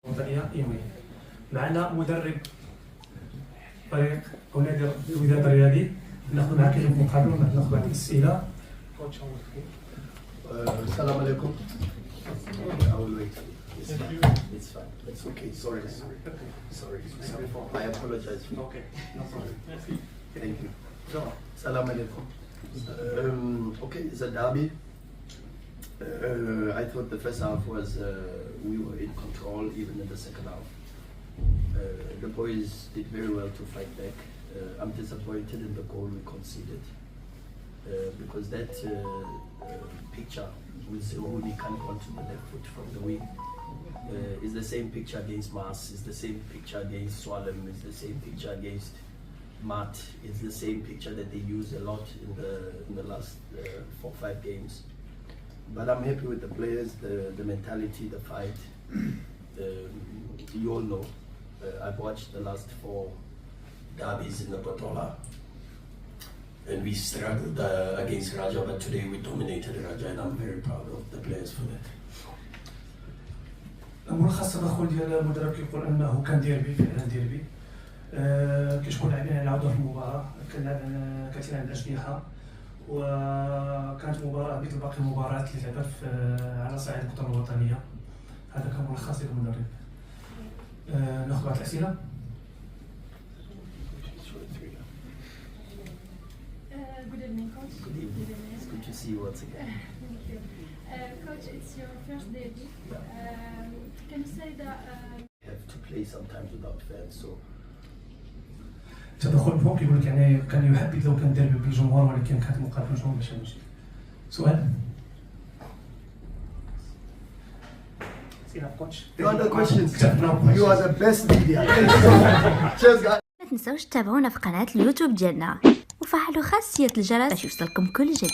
وطنية إيمي. معنا مدرب فريق أو نادي الوداد الرياضي، ناخذ معك المقابلة وناخذ بعض الأسئلة. السلام عليكم. I will wait. It's fine. It's fine. It's okay. Sorry. I apologize. Okay, no problem. Thank you. Salam alaikum. Okay, it's a derby. I thought the first half was we were in control, even in the second half. The boys did very well to fight back. I'm disappointed in the goal we conceded because that picture with Zeruni coming onto the left foot from the wing is the same picture against Mars, is the same picture against Swalem, is the same picture against Matt, it's the same picture that they use a lot in the last 4 or 5 games. But I'm happy with the players, the mentality, the fight. You all know, I've watched the last 4 derbies in the Kotola, and we struggled against Raja, but today we dominated Raja, and I'm very proud of the players for that. الملخص التدخل ديال المدرب كيقول انه كان ديربي، فعلا ديربي. كيشكون اللاعبين على العوده في المباراه، كان كثير عند الاجنحه، وكانت مباراه مثل باقي المباريات اللي لعبت على صعيد البطوله الوطنيه. هذا كان ملخص ديال المدرب. ناخذ بعض الاسئله. Good evening, Coach. Good evening. It's good to see you once again. Thank you. Coach, it's your first debut. Can you say that... have to play sometimes without fans, so التدخل فوق كيقول لك يعني كان يحبذ لو كان ديربي بالجمهور، ولكن كانت مقابله جمهور ماشي مشكل. سؤال؟ no other questions. You are the best media. Cheers, guys. ما تنسوش تتابعونا في قناة اليوتيوب ديالنا وفعلوا خاصية الجرس باش يوصلكم كل جديد.